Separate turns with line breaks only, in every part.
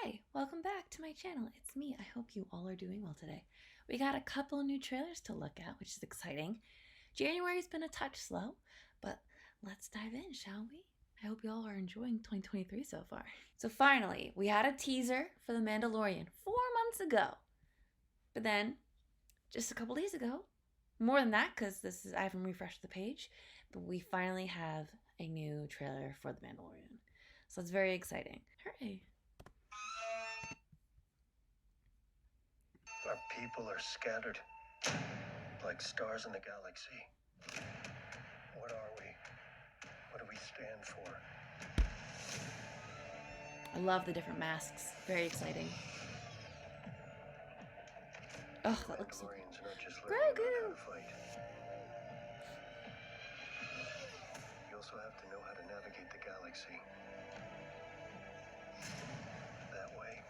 Hi, welcome back to my channel. It's me. I hope you all are doing well today. We got a couple new trailers to look at, which is exciting. January's been a touch slow, but let's dive in, shall we? I hope you all are enjoying 2023 so far. So finally, we had a teaser for The Mandalorian 4 months ago. But then, just a couple days ago, more than that, because I haven't refreshed the page, but we finally have a new trailer for The Mandalorian. So it's very exciting. Hooray.
Our people are scattered like stars in the galaxy. What are we? What do we stand for?
I love the different masks. Very exciting. Oh, that looks so cool.
Mandalorians are not just learning about how
Grogu!
to fight. You also have to know how to navigate the galaxy. That way,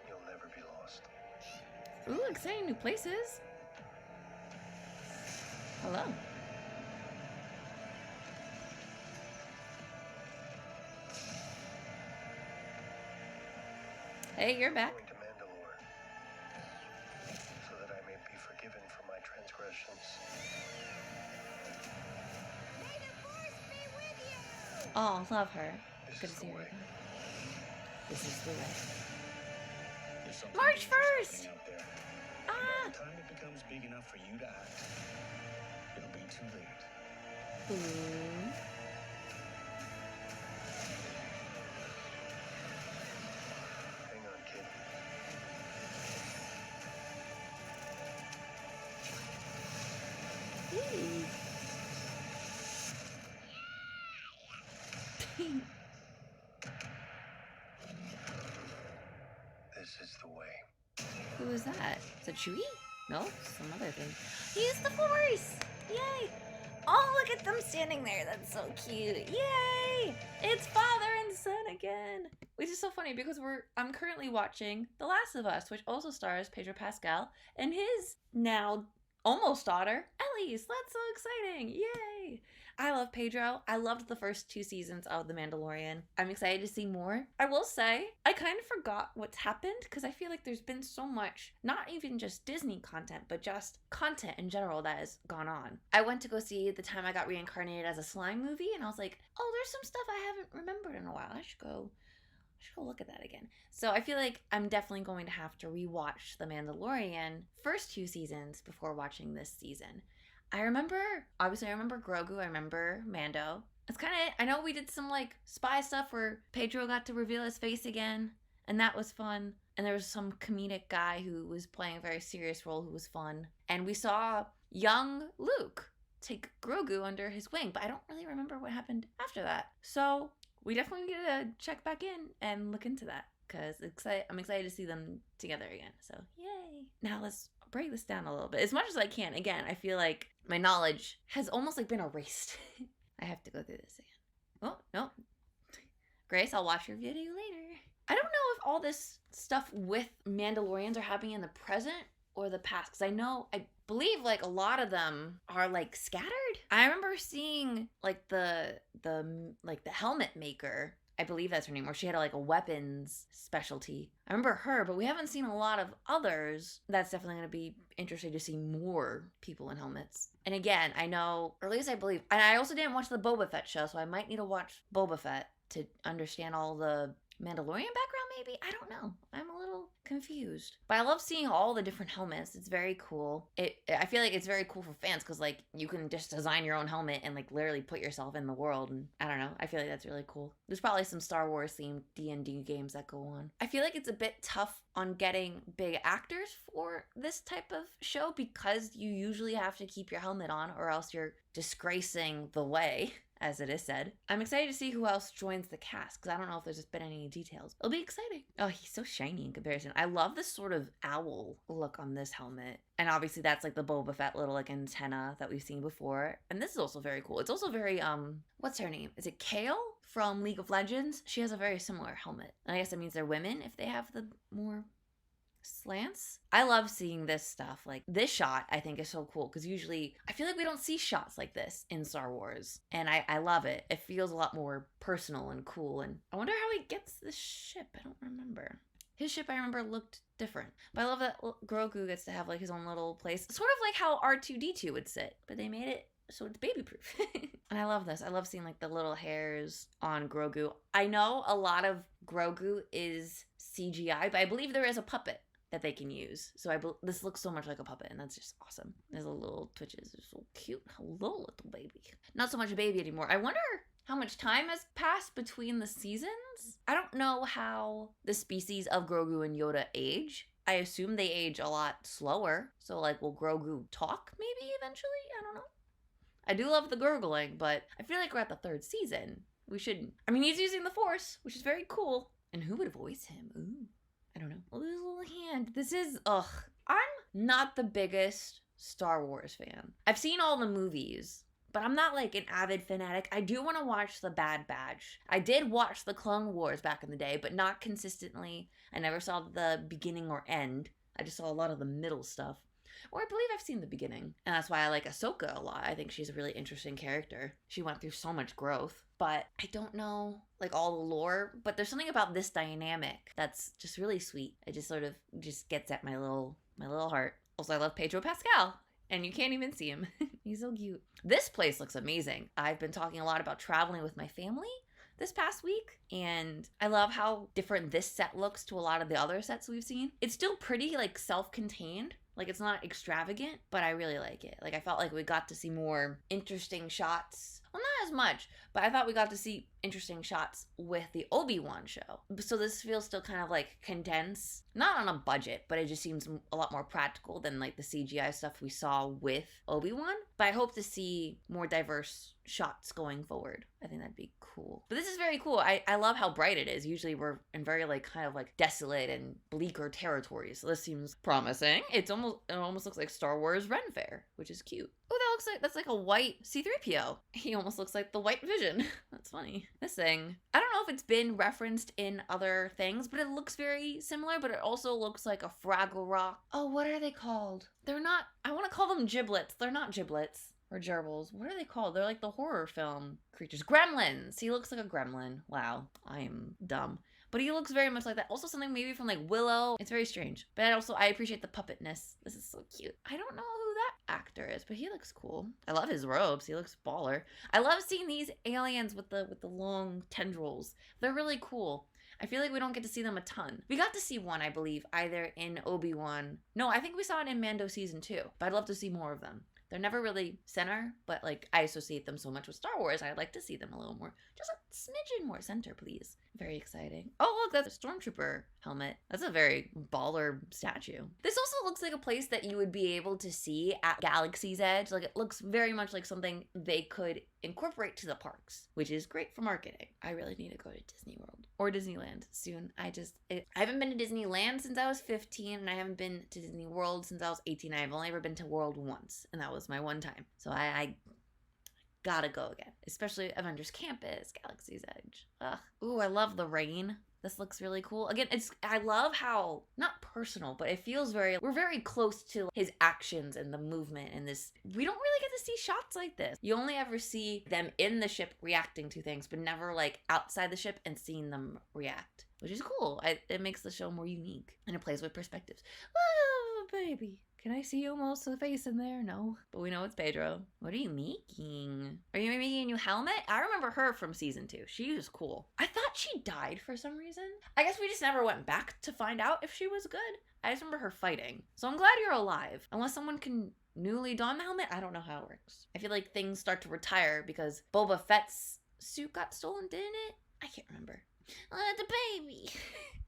you'll never be lost.
Ooh, exciting new places. Hello. Hey, you're back.
I'm going to Mandalore, so that I may be forgiven for my transgressions.
May the force be with you!
Oh, love her.
This
Good
is
to
the
see her
way.
again. This is the way.
There's something
March
dangerous
1st!
happening out there.
Ah!
By the time it becomes big enough for you to act, it'll be too late.
Ooh.
Hang on, kid.
Hey.
This is the way.
Who is that? Is it Chewie? No, some other thing. He's the Force! Yay! Oh, look at them standing there. That's so cute. Yay! It's father and son again. Which is so funny because I'm currently watching The Last of Us, which also stars Pedro Pascal and his now almost daughter, Elise. That's so exciting. Yay! I love Pedro. I loved the first 2 seasons of The Mandalorian. I'm excited to see more. I will say, I kind of forgot what's happened because I feel like there's been so much, not even just Disney content, but just content in general that has gone on. I went to go see The Time I Got Reincarnated as a Slime movie, and I was like, oh, there's some stuff I haven't remembered in a while. I should go look at that again. So I feel like I'm definitely going to have to rewatch The Mandalorian first 2 seasons before watching this season. I remember Grogu, I remember Mando. It's kind of, I know we did some like spy stuff where Pedro got to reveal his face again, and that was fun. And there was some comedic guy who was playing a very serious role who was fun. And we saw young Luke take Grogu under his wing, but I don't really remember what happened after that. So we definitely need to check back in and look into that because I'm excited to see them together again. So yay. Now let's break this down a little bit as much as I can. Again, I feel like my knowledge has almost like been erased. I have to go through this again. Oh, no. Grace, I'll watch your video later. I don't know if all this stuff with Mandalorians are happening in the present or the past, because I believe like a lot of them are like scattered. I remember seeing like the helmet maker, I believe that's her name, where she had like a weapons specialty. I remember her, but we haven't seen a lot of others. That's definitely going to be interesting to see more people in helmets. And again, I know, or at least I believe, and I also didn't watch the Boba Fett show, so I might need to watch Boba Fett to understand all the Mandalorian background, maybe? I don't know. I'm a little confused. But I love seeing all the different helmets. It's very cool. I feel like it's very cool for fans because, like, you can just design your own helmet and, like, literally put yourself in the world. And I don't know. I feel like that's really cool. There's probably some Star Wars themed D&D games that go on. I feel like it's a bit tough on getting big actors for this type of show because you usually have to keep your helmet on or else you're disgracing the way, as it is said. I'm excited to see who else joins the cast because I don't know if there's just been any details. It'll be exciting. Oh, he's so shiny in comparison. I love this sort of owl look on this helmet. And obviously that's like the Boba Fett little like antenna that we've seen before. And this is also very cool. It's also very, what's her name? Is it Kale from League of Legends? She has a very similar helmet. And I guess that means they're women if they have the more slants. I love seeing this stuff. Like this shot I think is so cool because usually I feel like we don't see shots like this in Star Wars, and I love it. It feels a lot more personal and cool, and I wonder how he gets this ship. I don't remember. His ship I remember looked different, but I love that Grogu gets to have like his own little place, sort of like how R2-D2 would sit, but they made it so it's baby proof. And I love this. I love seeing like the little hairs on Grogu. I know a lot of Grogu is CGI, but I believe there is a puppet that they can use. So this looks so much like a puppet, and that's just awesome. There's a little twitches. They're so cute. Hello, little baby. Not so much a baby anymore. I wonder how much time has passed between the seasons. I don't know how the species of Grogu and Yoda age. I assume they age a lot slower. So like, will Grogu talk maybe eventually? I don't know. I do love the gurgling, but I feel like we're at the 3rd season. We shouldn't. I mean, he's using the Force, which is very cool. And who would voice him? Ooh, I don't know. Oh, his little hand. This is, I'm not the biggest Star Wars fan. I've seen all the movies, but I'm not like an avid fanatic. I do want to watch The Bad Batch. I did watch the Clone Wars back in the day, but not consistently. I never saw the beginning or end. I just saw a lot of the middle stuff. Or I believe I've seen the beginning. And that's why I like Ahsoka a lot. I think she's a really interesting character. She went through so much growth. But I don't know like all the lore. But there's something about this dynamic that's just really sweet. It just sort of just gets at my little heart. Also, I love Pedro Pascal. And you can't even see him. He's so cute. This place looks amazing. I've been talking a lot about traveling with my family this past week, and I love how different this set looks to a lot of the other sets we've seen. It's still pretty like self-contained. Like it's not extravagant, but I really like it. Like I felt like we got to see more interesting shots. Well, not as much, but I thought we got to see interesting shots with the Obi-Wan show. So this feels still kind of like condensed, not on a budget, but it just seems a lot more practical than like the CGI stuff we saw with Obi-Wan. But I hope to see more diverse shots going forward. I think that'd be cool. But this is very cool. I love how bright it is. Usually we're in very like kind of like desolate and bleaker territories. So this seems promising. It almost looks like Star Wars Ren Fair, which is cute. Oh, that's like a white C-3PO. He almost looks like the White Vision. That's funny. This thing, I don't know if it's been referenced in other things, but it looks very similar, but it also looks like a Fraggle Rock. Oh, what are they called? They're not, I want to call them giblets. They're not giblets or gerbils. What are they called? They're like the horror film creatures. Gremlins. He looks like a gremlin. Wow, I am dumb. But he looks very much like that. Also something maybe from like Willow. It's very strange. But I appreciate the puppetness. This is so cute. I don't know who that actor is, but he looks cool. I love his robes. He looks baller. I love seeing these aliens with the long tendrils. They're really cool. I feel like we don't get to see them a ton. We got to see one, I believe, either in Obi-Wan. No, I think we saw it in Mando season 2. But I'd love to see more of them. They're never really center, but like I associate them so much with Star Wars, I'd like to see them a little more. Just a smidgen more center, please. Very exciting. Oh, look, that's a Stormtrooper helmet. That's a very baller statue. This also looks like a place that you would be able to see at Galaxy's Edge. Like it looks very much like something they could incorporate to the parks, which is great for marketing. I really need to go to Disney World or Disneyland soon. I haven't been to Disneyland since I was 15, and I haven't been to Disney World since I was 18. I've only ever been to World once, and that was my one time. So I gotta go again, especially Avengers Campus, Galaxy's Edge. Ugh. Ooh, I love the rain. This looks really cool. Again, I love how, not personal, but it feels we're very close to his actions and the movement and this. We don't really get to see shots like this. You only ever see them in the ship reacting to things, but never like outside the ship and seeing them react, which is cool. It makes the show more unique, and it plays with perspectives. Oh, baby. Can I see almost the face in there? No. But we know it's Pedro. What are you making? Are you making a new helmet? I remember her from season 2. She was cool. I thought she died for some reason. I guess we just never went back to find out if she was good. I just remember her fighting. So I'm glad you're alive. Unless someone can newly don the helmet, I don't know how it works. I feel like things start to retire because Boba Fett's suit got stolen, didn't it? I can't remember. The baby.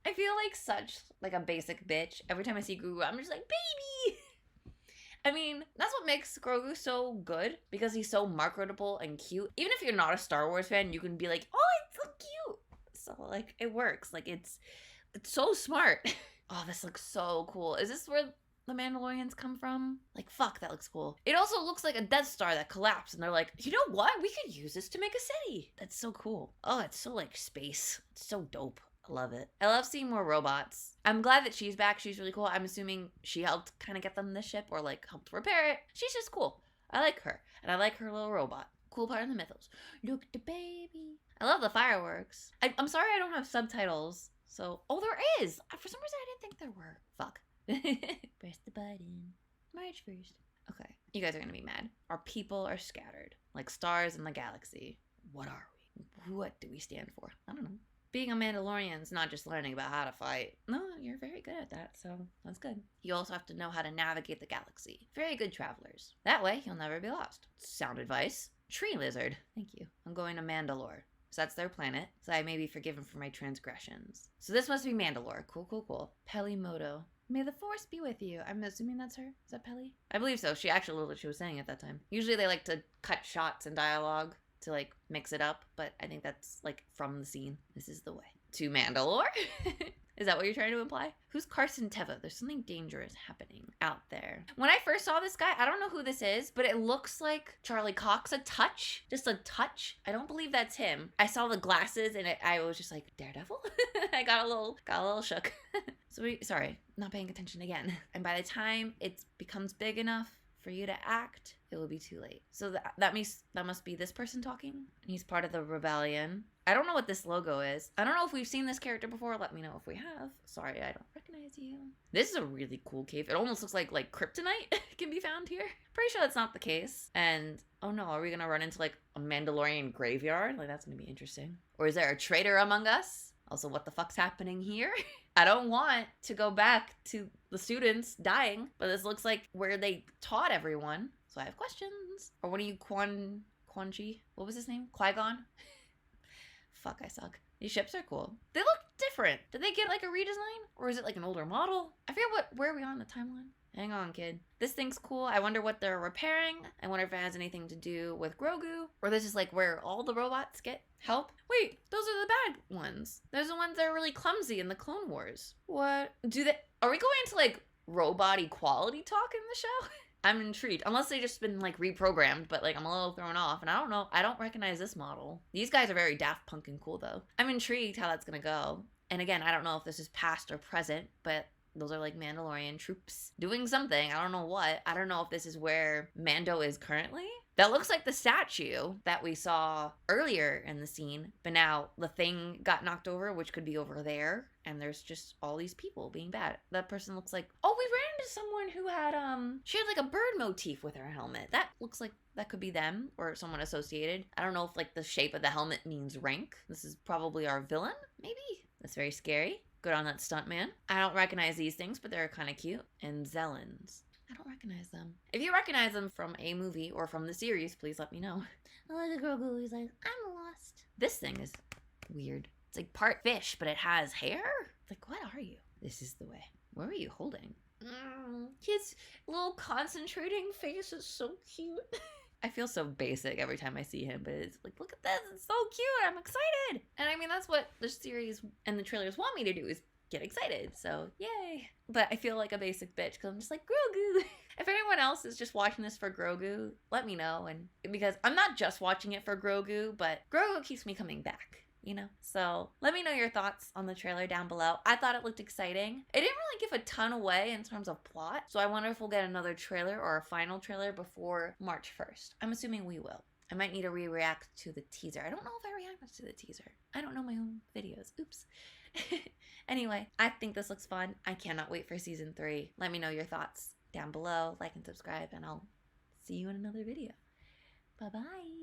I feel like such like a basic bitch. Every time I see Grogu, I'm just like, baby! I mean, that's what makes Grogu so good, because he's so marketable and cute. Even if you're not a Star Wars fan, you can be like, oh, it's so cute. So, like, it works. Like, it's so smart. Oh, this looks so cool. Is this where the Mandalorians come from? Like, fuck, that looks cool. It also looks like a Death Star that collapsed, and they're like, you know what? We could use this to make a city. That's so cool. Oh, it's so, like, space. It's so dope. I love it. I love seeing more robots. I'm glad that she's back. She's really cool. I'm assuming she helped kind of get them the ship or like helped repair it. She's just cool. I like her. And I like her little robot. Cool part of the mythos. Look at the baby. I love the fireworks. I'm sorry I don't have subtitles. So, oh, there is. For some reason, I didn't think there were. Fuck. Press the button. March 1st. Okay. You guys are going to be mad. Our people are scattered. Like stars in the galaxy. What are we? What do we stand for? I don't know. Being a Mandalorian is not just learning about how to fight. No, you're very good at that, so that's good. You also have to know how to navigate the galaxy. Very good travelers. That way, you'll never be lost. Sound advice. Tree lizard. Thank you. I'm going to Mandalore. So that's their planet, so I may be forgiven for my transgressions. So this must be Mandalore. Cool, cool, cool. Pelimoto. May the force be with you. I'm assuming that's her. Is that Peli? I believe so. She actually looked like she was saying at that time. Usually they like to cut shots and dialogue to like mix it up, but I think that's like from the scene. This is the way. To Mandalore? Is that what you're trying to imply? Who's Carson Teva? There's something dangerous happening out there. When I first saw this guy, I don't know who this is, but it looks like Charlie Cox a touch. Just a touch. I don't believe that's him. I saw the glasses and I was just like, Daredevil? I got a little shook. Sorry, not paying attention again. And by the time it becomes big enough for you to act, it will be too late. So that must be this person talking. He's part of the rebellion. I don't know what this logo is. I don't know if we've seen this character before. Let me know if we have. Sorry, I don't recognize you. This is a really cool cave. It almost looks like kryptonite can be found here. Pretty sure that's not the case. And oh no, are we gonna run into like a Mandalorian graveyard? Like that's gonna be interesting. Or is there a traitor among us? Also, what the fuck's happening here? I don't want to go back to the students dying, but this looks like where they taught everyone. So I have questions. Or what are you, Quan Chi? What was his name? Qui-Gon? Fuck, I suck. These ships are cool. They look different. Did they get like a redesign? Or is it like an older model? I forget where are we on the timeline? Hang on, kid. This thing's cool. I wonder what they're repairing. I wonder if it has anything to do with Grogu. Or this is like where all the robots get help. Wait, those are the bad ones. Those are the ones that are really clumsy in the Clone Wars. What? Are we going into like robot equality talk in the show? I'm intrigued. Unless they just been like reprogrammed, but like I'm a little thrown off. And I don't know. I don't recognize this model. These guys are very Daft Punk and cool though. I'm intrigued how that's gonna go. And again, I don't know if this is past or present, but those are like Mandalorian troops doing something. I don't know what. I don't know if this is where Mando is currently. That looks like the statue that we saw earlier in the scene, but now the thing got knocked over, which could be over there, and there's just all these people being bad. That person looks like, oh, we ran into someone who had, she had like a bird motif with her helmet. That looks like that could be them or someone associated. I don't know if like the shape of the helmet means rank. This is probably our villain, maybe? That's very scary. Good on that stuntman. I don't recognize these things, but they're kind of cute. And Zellans. I don't recognize them. If you recognize them from a movie or from the series, please let me know. I like the Grogu. He's like, I'm lost. This thing is weird. It's like part fish, but it has hair? Like, what are you? This is the way. What are you holding? His little concentrating face is so cute. I feel so basic every time I see him, but it's like, look at this. It's so cute. I'm excited. And I mean, that's what the series and the trailers want me to do is get excited. So yay. But I feel like a basic bitch because I'm just like, Grogu. If anyone else is just watching this for Grogu, let me know. And because I'm not just watching it for Grogu, but Grogu keeps me coming back, you know? So let me know your thoughts on the trailer down below. I thought it looked exciting. It didn't really give a ton away in terms of plot. So I wonder if we'll get another trailer or a final trailer before March 1st. I'm assuming we will. I might need to re-react to the teaser. I don't know if I reacted to the teaser. I don't know my own videos. Oops. Anyway, I think this looks fun. I cannot wait for season 3. Let me know your thoughts down below. Like and subscribe, and I'll see you in another video. Bye-bye.